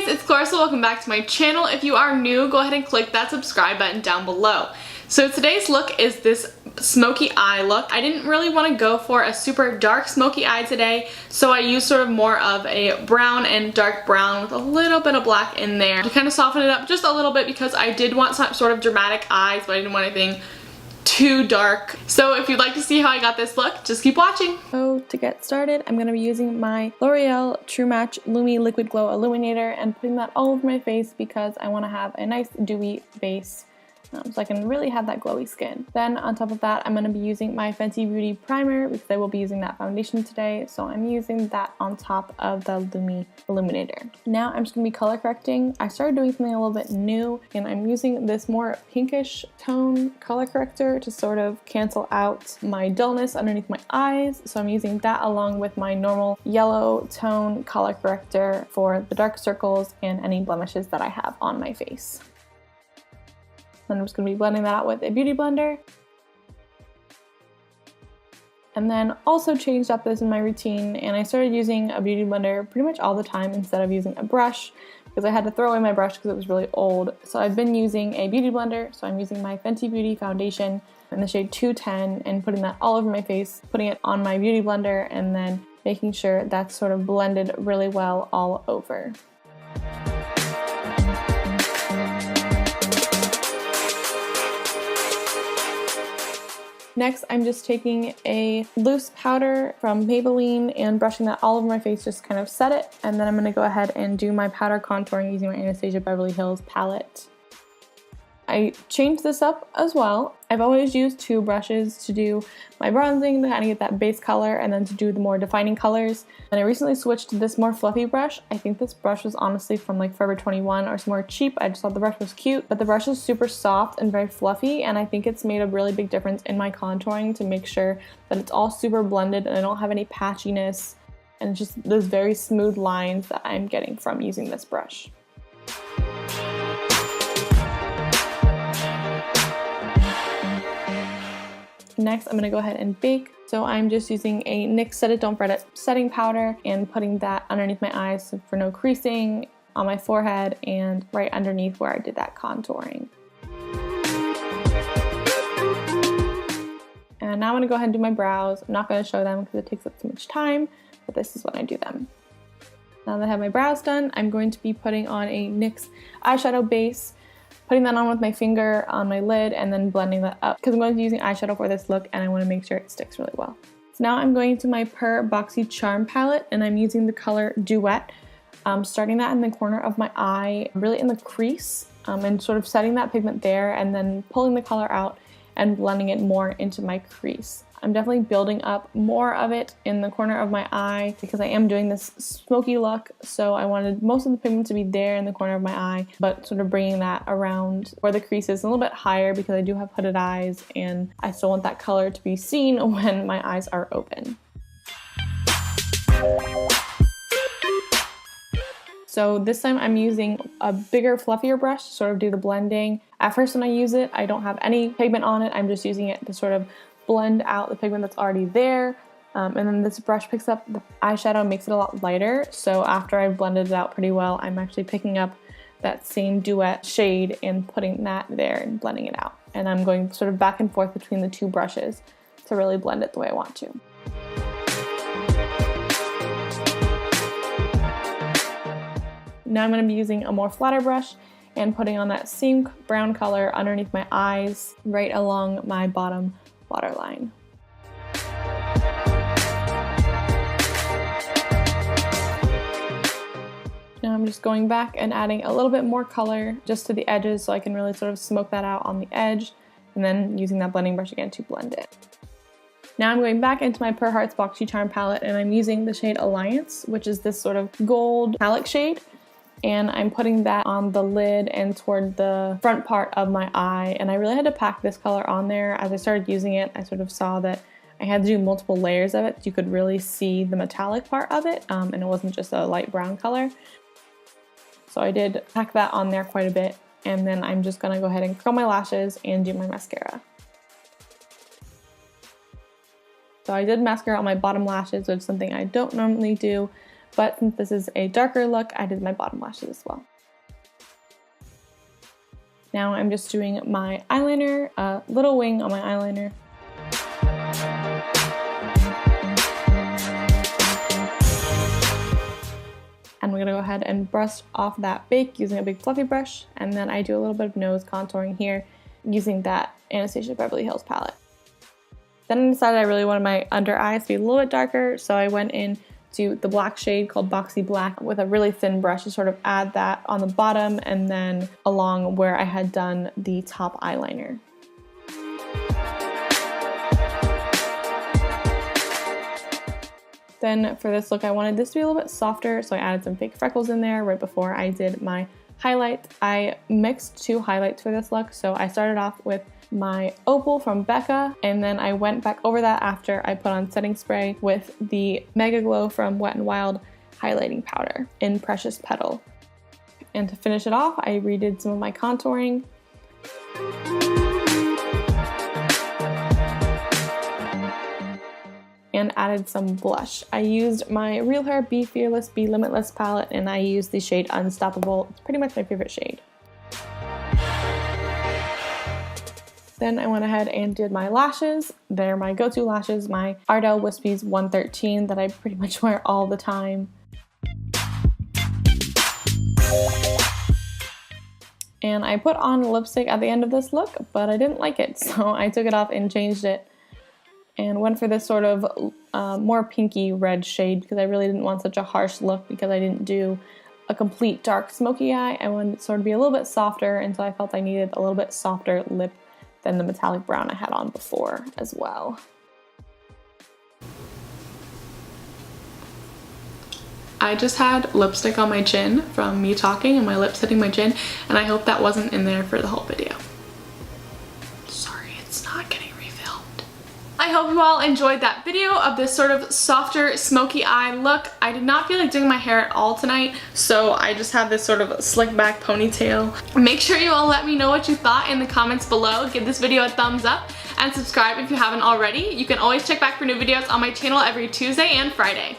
Hey guys, it's Clarissa. Welcome back to my channel. If you are new, go ahead and click that subscribe button down below. So today's look is this smoky eye look. I didn't really want to go for a super dark smoky eye today, so I used sort of more of a brown and dark brown with a little bit of black in there to kind of soften it up just a little bit because I did want some sort of dramatic eyes, but I didn't want anything too dark. So if you'd like to see how I got this look, just keep watching. So to get started, I'm going to be using my L'Oreal Tru Match LUMI Liquid Glow Illuminator and putting that all over my face because I want to have a nice dewy base so I can really have that glowy skin. Then on top of that, I'm going to be using my Fenty Beauty Primer because I will be using that foundation today. So I'm using that on top of the LUMI Illuminator. Now I'm just going to be color correcting. I started doing something a little bit new and I'm using this more pinkish tone color corrector to sort of cancel out my dullness underneath my eyes. So I'm using that along with my normal yellow tone color corrector for the dark circles and any blemishes that I have on my face. Then I'm just going to be blending that out with a beauty blender. And then also changed up this in my routine and I started using a beauty blender pretty much all the time instead of using a brush because I had to throw away my brush because it was really old. So I've been using a beauty blender, so I'm using my Fenty Beauty foundation in the shade 210 and putting that all over my face, putting it on my beauty blender and then making sure that's sort of blended really well all over. Next, I'm just taking a loose powder from Maybelline and brushing that all over my face, just kind of set it. And then I'm going to go ahead and do my powder contouring using my Anastasia Beverly Hills palette. I changed this up as well. I've always used two brushes to do my bronzing to kind of get that base color and then to do the more defining colors. And I recently switched to this more fluffy brush. I think this brush was honestly from like Forever 21 or somewhere cheap. I just thought the brush was cute, but the brush is super soft and very fluffy and I think it's made a really big difference in my contouring to make sure that it's all super blended and I don't have any patchiness and just those very smooth lines that I'm getting from using this brush. Next, I'm going to go ahead and bake. So I'm just using a NYX Set It Don't Fret It setting powder and putting that underneath my eyes for no creasing, on my forehead, and right underneath where I did that contouring. And now I'm going to go ahead and do my brows. I'm not going to show them because it takes up too much time, but this is when I do them. Now that I have my brows done, I'm going to be putting on a NYX eyeshadow base, putting that on with my finger on my lid and then blending that up because I'm going to be using eyeshadow for this look and I want to make sure it sticks really well. So now I'm going to my BoxyCharm palette and I'm using the color Duet, starting that in the corner of my eye, really in the crease, and sort of setting that pigment there and then pulling the color out and blending it more into my crease. I'm definitely building up more of it in the corner of my eye because I am doing this smoky look, so I wanted most of the pigment to be there in the corner of my eye, but sort of bringing that around where the crease is a little bit higher because I do have hooded eyes and I still want that color to be seen when my eyes are open. So this time I'm using a bigger, fluffier brush to sort of do the blending. At first when I use it, I don't have any pigment on it, I'm just using it to sort of blend out the pigment that's already there, and then this brush picks up the eyeshadow, makes it a lot lighter, so after I've blended it out pretty well, I'm actually picking up that same Duet shade and putting that there and blending it out. And I'm going sort of back and forth between the two brushes to really blend it the way I want to. Now I'm going to be using a more flatter brush and putting on that same brown color underneath my eyes, right along my bottom waterline. Now I'm just going back and adding a little bit more color just to the edges so I can really sort of smoke that out on the edge and then using that blending brush again to blend it. Now I'm going back into my Per Hearts BoxyCharm palette and I'm using the shade Alliance, which is this sort of gold metallic shade. And I'm putting that on the lid and toward the front part of my eye. And I really had to pack this color on there. As I started using it, I sort of saw that I had to do multiple layers of it. You could really see the metallic part of it, and it wasn't just a light brown color. So I did pack that on there quite a bit. And then I'm just gonna go ahead and curl my lashes and do my mascara. So I did mascara on my bottom lashes, which is something I don't normally do, but since this is a darker look, I did my bottom lashes as well. Now I'm just doing my eyeliner, a little wing on my eyeliner. And we're gonna go ahead and brush off that bake using a big fluffy brush, and then I do a little bit of nose contouring here using that Anastasia Beverly Hills palette. Then I decided I really wanted my under eyes to be a little bit darker, so I went in to the black shade called Boxy Black with a really thin brush to sort of add that on the bottom and then along where I had done the top eyeliner. Then for this look, I wanted this to be a little bit softer, so I added some fake freckles in there right before I did my highlight. I mixed 2 highlights for this look, so I started off with my Opal from Becca, and then I went back over that after I put on setting spray with the Megaglo from Wet n Wild highlighting powder in Precious Petal. And to finish it off, I redid some of my contouring. And added some blush. I used my Realher Be Fearless, Be Limitless palette, and I used the shade Unstoppable. It's pretty much my favorite shade. Then I went ahead and did my lashes. They're my go-to lashes, my Ardell Wispies 113 that I pretty much wear all the time. And I put on lipstick at the end of this look, but I didn't like it, so I took it off and changed it and went for this sort of more pinky red shade because I really didn't want such a harsh look because I didn't do a complete dark smoky eye. I wanted it to sort of be a little bit softer, and so I felt I needed a little bit softer lip than the metallic brown I had on before as well. I just had lipstick on my chin from me talking and my lips hitting my chin, and I hope that wasn't in there for the whole video. Sorry, it's not getting refilmed. I hope you all enjoyed that video of this sort of softer smoky eye look. I did not feel like doing my hair at all tonight, so I just have this sort of slick back ponytail. Make sure you all let me know what you thought in the comments below. Give this video a thumbs up and subscribe if you haven't already. You can always check back for new videos on my channel every Tuesday and Friday.